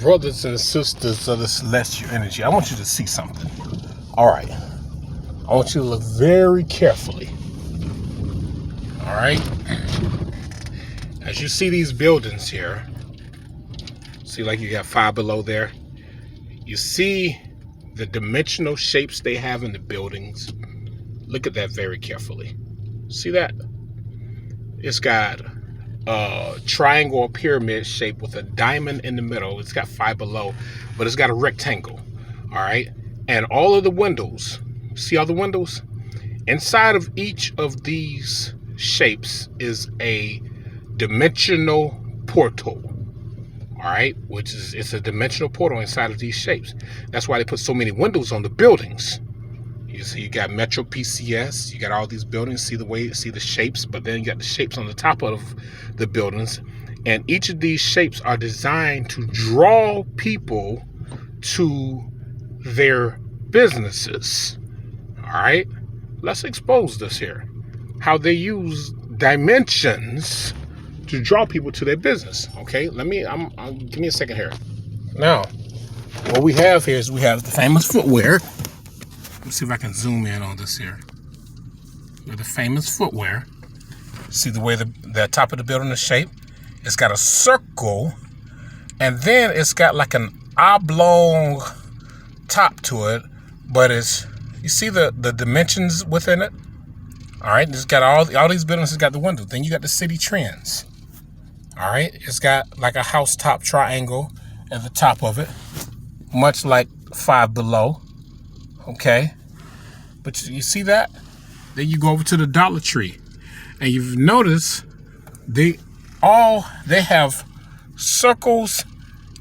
brothers and sisters of the celestial energy, I want you to see something. All right. I want you to look very carefully. All right. As you see these buildings here, see like you got Five Below there. You see the dimensional shapes they have in the buildings. Look at that very carefully. See that? It's got a triangle or pyramid shape with a diamond in the middle. It's got Five Below, but it's got a rectangle. All right. And all of the windows, see all the windows? Inside of each of these shapes is a dimensional portal. All right, it's a dimensional portal inside of these shapes. That's why they put so many windows on the buildings. You see, you got Metro PCS, you got all these buildings, see the shapes, but then you got the shapes on the top of the buildings. And each of these shapes are designed to draw people to their businesses. All right, let's expose this here. How they use dimensions to draw people to their business. Okay, give me a second here. Now, what we have here is we have the famous footwear. Let's see if I can zoom in on this here. We have the famous footwear. See the way the top of the building is shaped? It's got a circle, and then it's got like an oblong top to it, but you see the dimensions within it? All right, it's got all these buildings. It's got the windows. Then you got the city trends. All right, it's got like a house top triangle at the top of it, much like Five Below. Okay, but you see that? Then you go over to the Dollar Tree, and you've noticed they have circles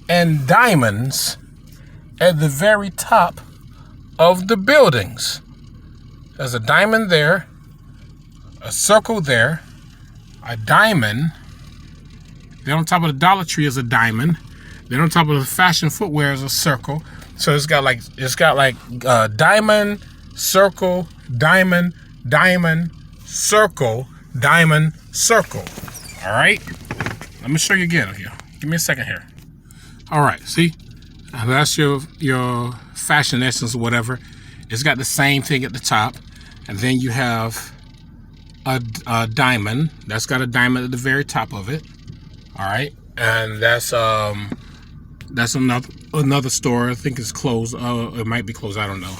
and diamonds at the very top of the buildings. There's a diamond there, a circle there, a diamond. Then on top of the Dollar Tree is a diamond. Then on top of the fashion footwear is a circle. So it's got like diamond, circle, diamond, diamond, circle, diamond, circle. All right. Let me show you again here. Give me a second here. All right. See, that's your fashion essence or whatever. It's got the same thing at the top, and then you have a diamond. That's got a diamond at the very top of it. All right, and that's another store. I think it's closed. It might be closed. I don't know.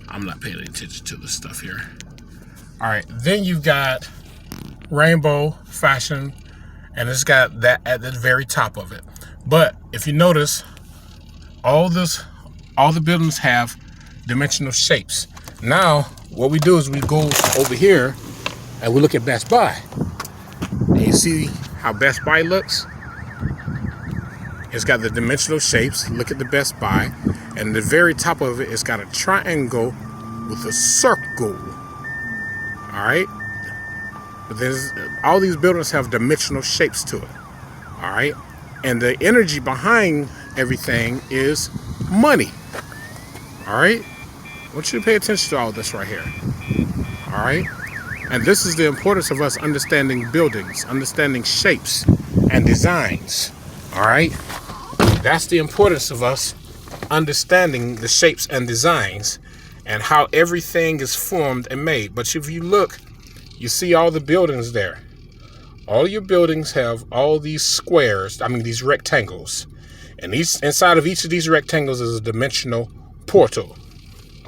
I'm not paying attention to this stuff here. All right, then you've got Rainbow Fashion, and it's got that at the very top of it. But if you notice, all the buildings have dimensional shapes. Now, what we do is we go over here and we look at Best Buy. And you see how Best Buy looks? It's got the dimensional shapes. Look at the Best Buy. And at the very top of it, it's got a triangle with a circle. All right? But all these buildings have dimensional shapes to it. All right? And the energy behind everything is money. All right? I want you to pay attention to all this right here. All right? And this is the importance of us understanding buildings, understanding shapes and designs. All right? That's the importance of us understanding the shapes and designs and how everything is formed and made. But if you look, you see all the buildings there. All your buildings have all these squares, these rectangles. And inside of each of these rectangles is a dimensional portal.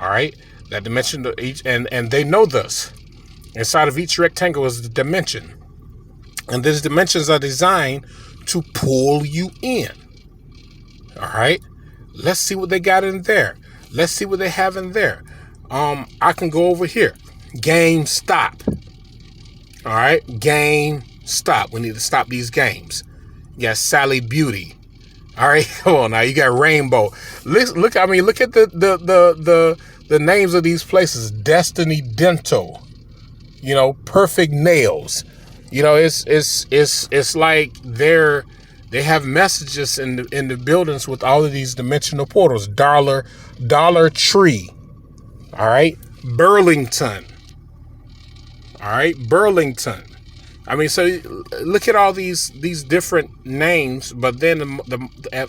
All right? That dimension and they know this. Inside of each rectangle is the dimension. And these dimensions are designed to pull you in. All right. Let's see what they got in there. Let's see what they have in there. I can go over here. GameStop. All right. GameStop. We need to stop these games. You got Sally Beauty. All right. Come on now. You got Rainbow. Look at the names of these places. Destiny Dental. Perfect Nails. It's like they have messages in the buildings with all of these dimensional portals. Dollar Tree. All right. Burlington. All right. Burlington. I mean, so look at all these different names, but then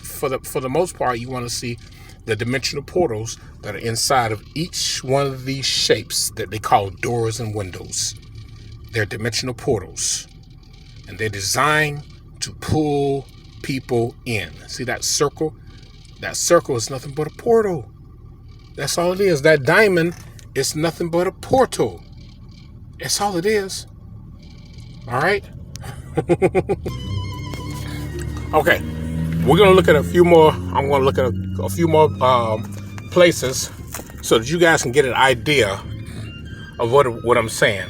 for the most part, you want to see the dimensional portals that are inside of each one of these shapes that they call doors and windows. They're dimensional portals, and they're designed to pull people in. See that circle? That circle is nothing but a portal. That's all it is. That diamond is nothing but a portal. That's all it is. All right. Okay. We're gonna look at a few more. I'm gonna look at a few more places so that you guys can get an idea of what I'm saying.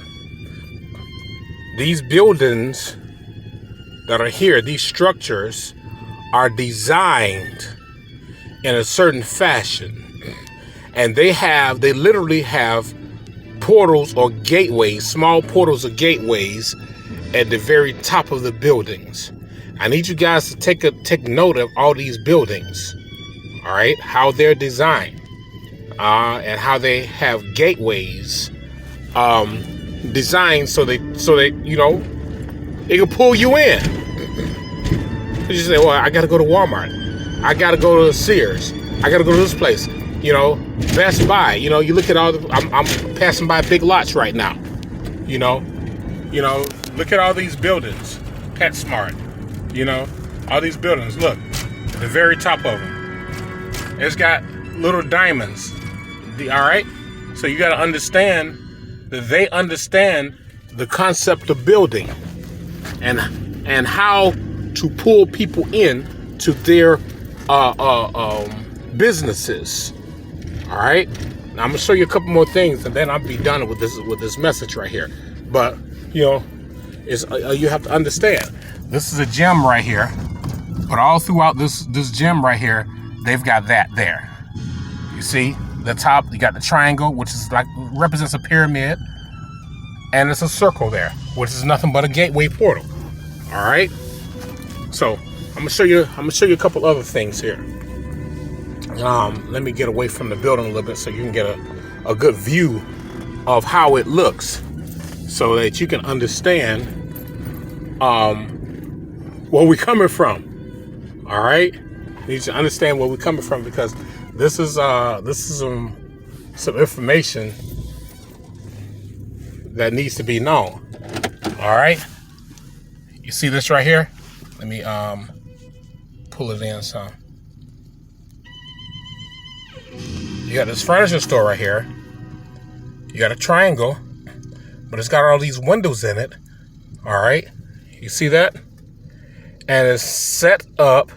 These buildings that are here, these structures, are designed in a certain fashion, and they literally have portals or gateways, small portals or gateways at the very top of the buildings. I need you guys to take note of all these buildings, all right, how they're designed, and how they have gateways designed so they you know, it can pull you in. You say, well, I gotta go to Walmart, I gotta go to Sears, I gotta go to this place, you know, Best Buy. You know, you look at all the, I'm passing by Big Lots right now, you know, look at all these buildings, PetSmart, you know, all these buildings. Look, at the very top of them, it's got little diamonds. All right, so you got to understand that they understand the concept of building and how to pull people in to their businesses. All right, now I'm gonna show you a couple more things, and then I'll be done with this message right here. But you know, you have to understand, this is a gem right here, but all throughout this gem right here, they've got that there. You see the top, you got the triangle, which is like represents a pyramid, and it's a circle there, which is nothing but a gateway portal. All right, so I'm gonna show you a couple other things here. Let me get away from the building a little bit so you can get a good view of how it looks, so that you can understand where we're coming from. All right, you need to understand where we're coming from, because this is some information that needs to be known. All right, you see this right here? Let me pull it in some. You got this furniture store right here. You got a triangle, but it's got all these windows in it. All right, you see that? And it's set up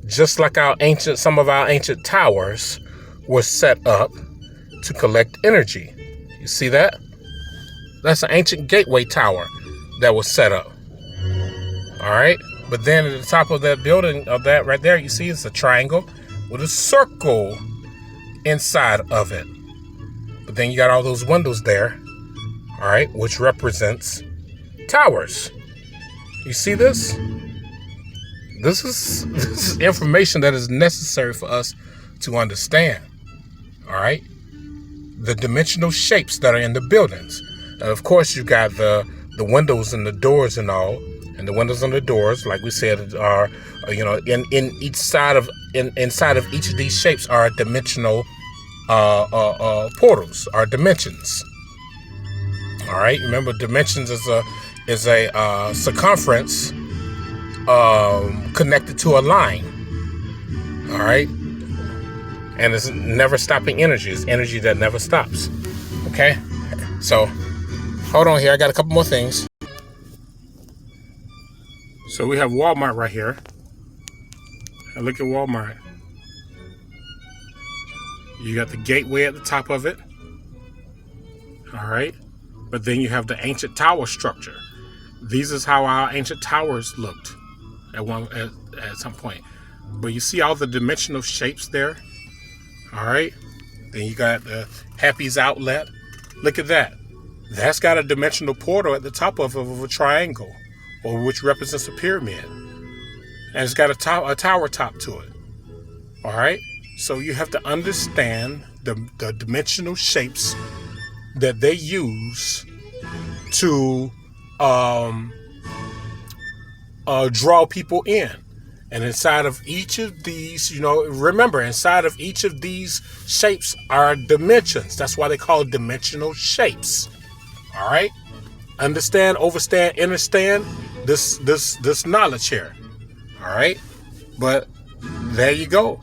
just like some of our ancient towers were set up to collect energy. You see that? That's an ancient gateway tower that was set up. All right, but then at the top of that building, of that right there, you see it's a triangle with a circle inside of it. But then you got all those windows there, all right, which represents towers. You see this? This is information that is necessary for us to understand. All right, the dimensional shapes that are in the buildings. And of course, you got the windows and the doors and all. And the windows and the doors, like we said, are, you know, in each side of inside of each of these shapes are dimensional portals, are dimensions. All right, remember, dimensions is a circumference connected to a line. All right, and it's never stopping energy. It's energy that never stops. Okay, so hold on here. I got a couple more things. So we have Walmart right here. And look at Walmart. You got the gateway at the top of it. All right. But then you have the ancient tower structure. These is how our ancient towers looked at some point. But you see all the dimensional shapes there. All right. Then you got the Happy's Outlet. Look at that. That's got a dimensional portal at the top of a triangle, or which represents a pyramid, and it's got a tower top to it. All right, so you have to understand the dimensional shapes that they use to draw people in. And inside of each of these, remember, inside of each of these shapes are dimensions. That's why they call it dimensional shapes. All right? Understand, understand this knowledge here. All right? But there you go.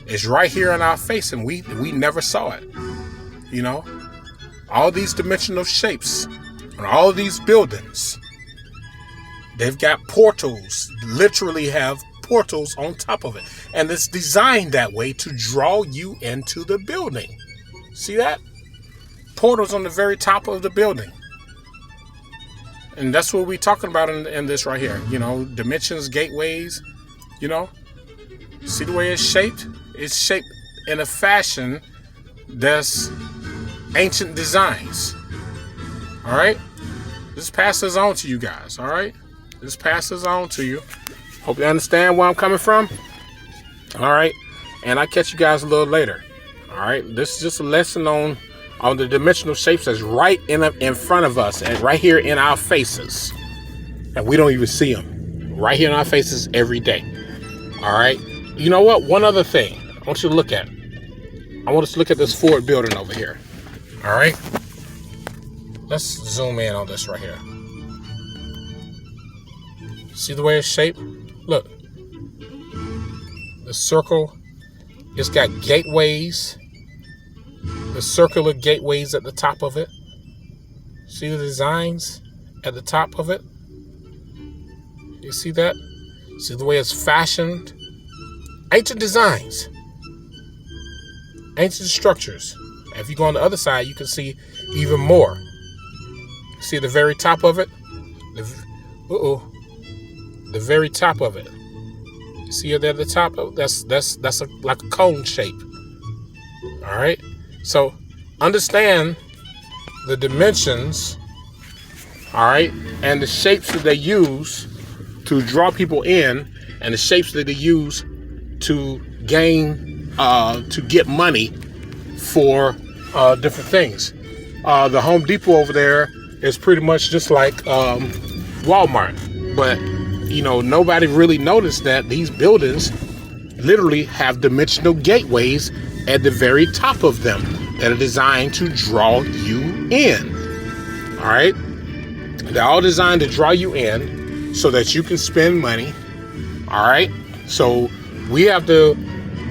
It's right here in our face, and we never saw it. All these dimensional shapes and all of these buildings, they've got portals, literally have portals on top of it. And it's designed that way to draw you into the building. See that? Portals on the very top of the building. And that's what we're talking about in this right here. Dimensions, gateways, See the way it's shaped? It's shaped in a fashion that's ancient designs. All right? This passes on to you guys. All right? This passes on to you. Hope you understand where I'm coming from. All right? And I'll catch you guys a little later. All right? This is just a lesson on the dimensional shapes that's right in front of us and right here in our faces. And we don't even see them. Right here in our faces every day. All right? You know what? One other thing I want you to look at. I want us to look at this Ford building over here. All right? Let's zoom in on this right here. See the way it's shaped? Look. The circle, it's got gateways. The circular gateways at the top of it. See the designs at the top of it? You see that? See the way it's fashioned? Ancient designs. Ancient structures. If you go on the other side, you can see even more. See the very top of it? The very top of it. You see it at the top of it? That's like a cone shape. All right? So understand the dimensions, all right, and the shapes that they use to draw people in, and the shapes that they use to get money for different things. The Home Depot over there is pretty much just like Walmart, but nobody really noticed that these buildings literally have dimensional gateways at the very top of them that are designed to draw you in. All right? They're all designed to draw you in so that you can spend money. All right? So we have to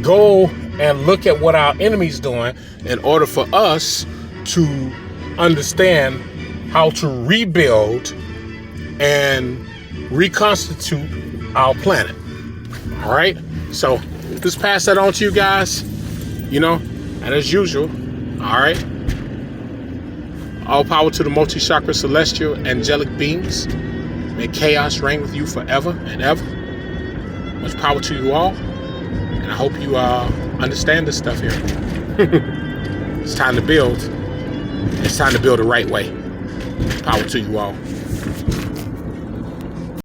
go and look at what our enemy's doing in order for us to understand how to rebuild and reconstitute our planet. All right? So just pass that on to you guys. And as usual, all right, all power to the multi-chakra celestial angelic beings. May chaos reign with you forever and ever. Much power to you all. And I hope you understand this stuff here. It's time to build. It's time to build the right way. Power to you all.